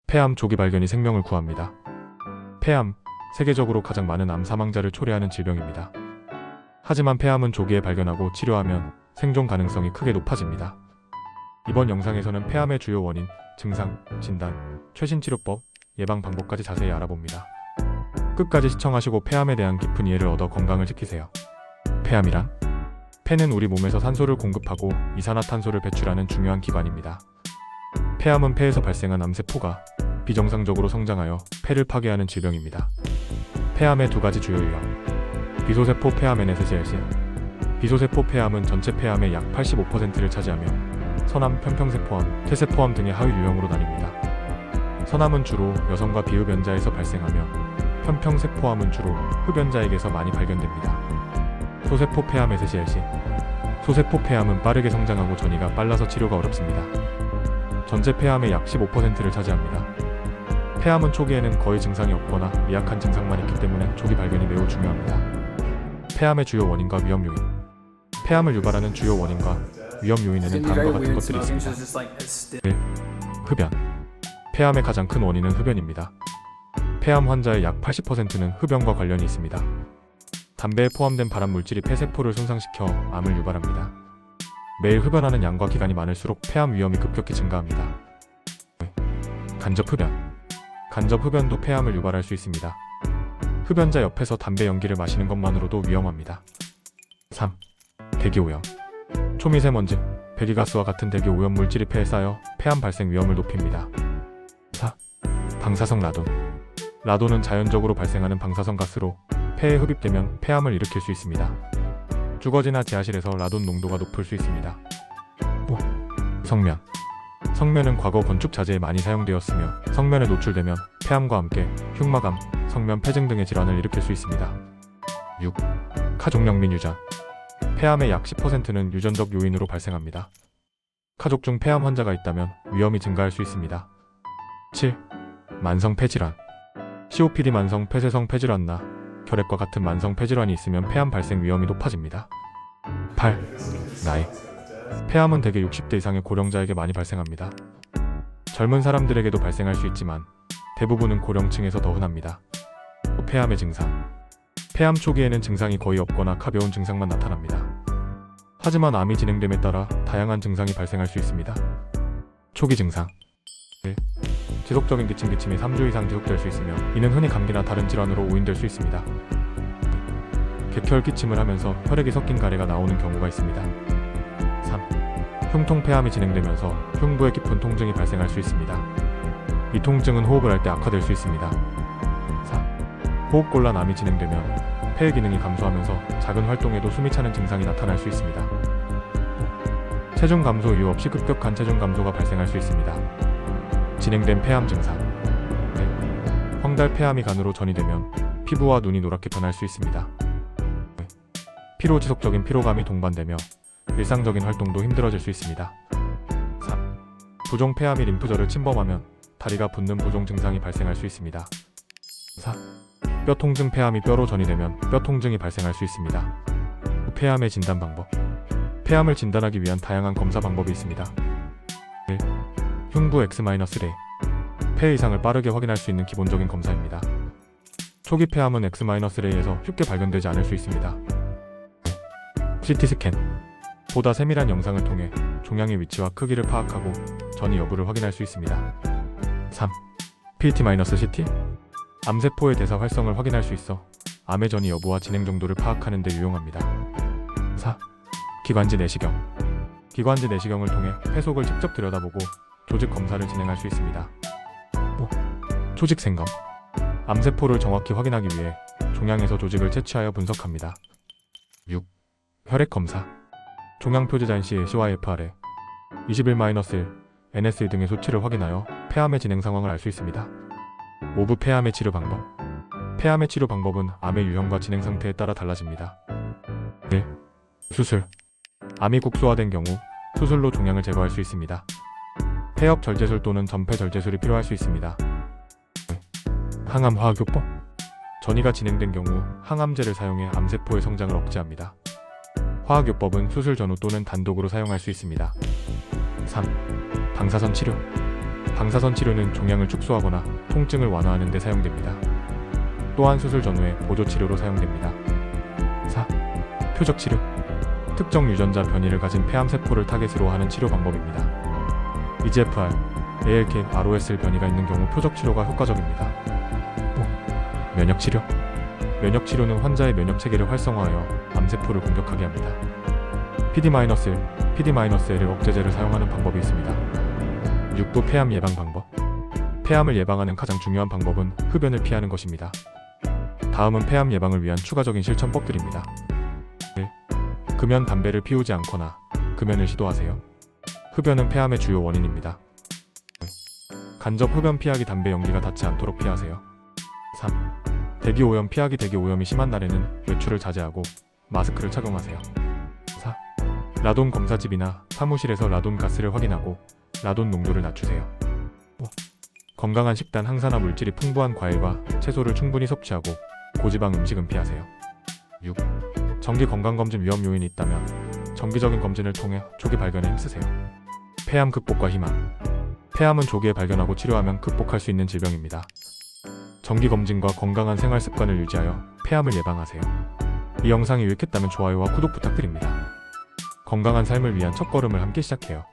폐암 조기 발견이 생명을 구합니다. 폐암, 세계적으로 가장 많은 암 사망자를 초래하는 질병입니다. 하지만 폐암은 조기에 발견하고 치료하면 생존 가능성이 크게 높아집니다. 이번 영상에서는 폐암의 주요 원인, 증상, 진단, 최신 치료법, 예방 방법까지 자세히 알아봅니다. 끝까지 시청하시고 폐암에 대한 깊은 이해를 얻어 건강을 지키세요. 폐암이란? 폐는 우리 몸에서 산소를 공급하고 이산화탄소를 배출하는 중요한 기관입니다. 폐암은 폐에서 발생한 암세포가 비정상적으로 성장하여 폐를 파괴하는 질병입니다. 폐암의 두 가지 주요 유형. 비소세포 폐암 NSCLC. 비소세포 폐암은 전체 폐암의 약 85%를 차지하며 선암, 편평세포암, 퇴세포암 등의 하위 유형으로 나뉩니다. 선암은 주로 여성과 비흡연자에서 발생하며 편평세포암은 주로 흡연자에게서 많이 발견됩니다. 소세포 폐암 SCLC. 소세포 폐암은 빠르게 성장하고 전이가 빨라서 치료가 어렵습니다. 전체 폐암의 약 15%를 차지합니다. 폐암은 초기에는 거의 증상이 없거나 미약한 증상만 있기 때문에 초기 발견이 매우 중요합니다. 폐암의 주요 원인과 위험 요인. 폐암을 유발하는 주요 원인과 위험 요인에는 다음과 같은 것들이 있습니다. 1. 흡연. 폐암의 가장 큰 원인은 흡연입니다. 폐암 환자의 약 80%는 흡연과 관련이 있습니다. 담배에 포함된 발암 물질이 폐세포를 손상시켜 암을 유발합니다. 매일 흡연하는 양과 기간이 많을수록 폐암 위험이 급격히 증가합니다. 2. 간접 흡연. 간접 흡연도 폐암을 유발할 수 있습니다. 흡연자 옆에서 담배 연기를 마시는 것만으로도 위험합니다. 3. 대기오염. 초미세먼지, 배기가스와 같은 대기 오염 물질이 폐에 쌓여 폐암 발생 위험을 높입니다. 4. 방사성 라돈. 라돈은 자연적으로 발생하는 방사성 가스로 폐에 흡입되면 폐암을 일으킬 수 있습니다. 주거지나 지하실에서 라돈 농도가 높을 수 있습니다. 5. 성면. 성면은 과거 건축 자재에 많이 사용되었으며 성면에 노출되면 폐암과 함께 흉막암, 성면 폐증 등의 질환을 일으킬 수 있습니다. 6. 가족력 및 유전. 폐암의 약 10%는 유전적 요인으로 발생합니다. 가족 중 폐암 환자가 있다면 위험이 증가할 수 있습니다. 7. 만성 폐질환. COPD 만성 폐쇄성 폐질환나 결핵과 같은 만성 폐질환이 있으면 폐암 발생 위험이 높아집니다. 8. 나이. 폐암은 대개 60대 이상의 고령자에게 많이 발생합니다. 젊은 사람들에게도 발생할 수 있지만 대부분은 고령층에서 더 흔합니다. 폐암의 증상. 폐암 초기에는 증상이 거의 없거나 가벼운 증상만 나타납니다. 하지만 암이 진행됨에 따라 다양한 증상이 발생할 수 있습니다. 초기 증상. 1. 지속적인 기침이 3주 이상 지속될 수 있으며 이는 흔히 감기나 다른 질환으로 오인될 수 있습니다. 객혈 기침을 하면서 혈액이 섞인 가래가 나오는 경우가 있습니다. 3. 흉통 폐암이 진행되면서 흉부에 깊은 통증이 발생할 수 있습니다. 이 통증은 호흡을 할 때 악화될 수 있습니다. 4. 호흡곤란암이 진행되면 폐의 기능이 감소하면서 작은 활동에도 숨이 차는 증상이 나타날 수 있습니다. 체중 감소 이유 없이 급격한 체중 감소가 발생할 수 있습니다. 진행된 폐암 증상. 1. 황달 폐암이 간으로 전이되면 피부와 눈이 노랗게 변할 수 있습니다. 2. 피로 지속적인 피로감이 동반되며 일상적인 활동도 힘들어질 수 있습니다. 3. 부종 폐암이 림프절을 침범하면 다리가 붓는 부종 증상이 발생할 수 있습니다. 4. 뼈 통증 폐암이 뼈로 전이되면 뼈 통증이 발생할 수 있습니다. 폐암의 진단 방법. 폐암을 진단하기 위한 다양한 검사 방법이 있습니다. 1. 흉부 X-ray. 폐 이상을 빠르게 확인할 수 있는 기본적인 검사입니다. 초기 폐암은 X-ray에서 쉽게 발견되지 않을 수 있습니다. 2. CT 스캔. 보다 세밀한 영상을 통해 종양의 위치와 크기를 파악하고 전이 여부를 확인할 수 있습니다. 3. PET-CT. 암세포의 대사 활성을 확인할 수 있어 암의 전이 여부와 진행 정도를 파악하는 데 유용합니다. 4. 기관지 내시경. 기관지 내시경을 통해 폐 속을 직접 들여다보고 조직 검사를 진행할 수 있습니다. 5. 조직 생검. 암세포를 정확히 확인하기 위해 종양에서 조직을 채취하여 분석합니다. 6. 혈액 검사. 종양 표제자인 CYFR에 21-1, NSA 등의 수치를 확인하여 폐암의 진행 상황을 알 수 있습니다. 5부 폐암의 치료 방법. 폐암의 치료 방법은 암의 유형과 진행 상태에 따라 달라집니다. 1. 수술. 암이 국소화된 경우 수술로 종양을 제거할 수 있습니다. 폐엽 절제술 또는 전폐 절제술이 필요할 수 있습니다. 2. 항암 화학요법. 전이가 진행된 경우 항암제를 사용해 암세포의 성장을 억제합니다. 화학요법은 수술 전후 또는 단독으로 사용할 수 있습니다. 3. 방사선 치료. 방사선 치료는 종양을 축소하거나 통증을 완화하는 데 사용됩니다. 또한 수술 전후에 보조 치료로 사용됩니다. 4. 표적 치료. 특정 유전자 변이를 가진 폐암 세포를 타겟으로 하는 치료 방법입니다. EGFR, ALK, ROS1 변이가 있는 경우 표적 치료가 효과적입니다. 5. 면역 치료. 면역 치료는 환자의 면역 체계를 활성화하여 암세포를 공격하게 합니다. PD-1, PD-L을 억제제를 사용하는 방법이 있습니다. 6. 폐암 예방 방법. 폐암을 예방하는 가장 중요한 방법은 흡연을 피하는 것입니다. 다음은 폐암 예방을 위한 추가적인 실천법들입니다. 1. 금연 담배를 피우지 않거나 금연을 시도하세요. 흡연은 폐암의 주요 원인입니다. 2. 간접 흡연 피하기. 담배 연기가 닿지 않도록 피하세요. 3. 대기 오염 피하기. 대기 오염이 심한 날에는 외출을 자제하고 마스크를 착용하세요. 4. 라돈 검사집이나 사무실에서 라돈 가스를 확인하고 라돈 농도를 낮추세요. 5. 건강한 식단. 항산화 물질이 풍부한 과일과 채소를 충분히 섭취하고 고지방 음식은 피하세요. 6. 정기 건강검진. 위험 요인이 있다면 정기적인 검진을 통해 조기 발견에 힘쓰세요. 폐암 극복과 희망. 폐암은 조기에 발견하고 치료하면 극복할 수 있는 질병입니다. 정기 검진과 건강한 생활 습관을 유지하여 폐암을 예방하세요. 이 영상이 유익했다면 좋아요와 구독 부탁드립니다. 건강한 삶을 위한 첫걸음을 함께 시작해요.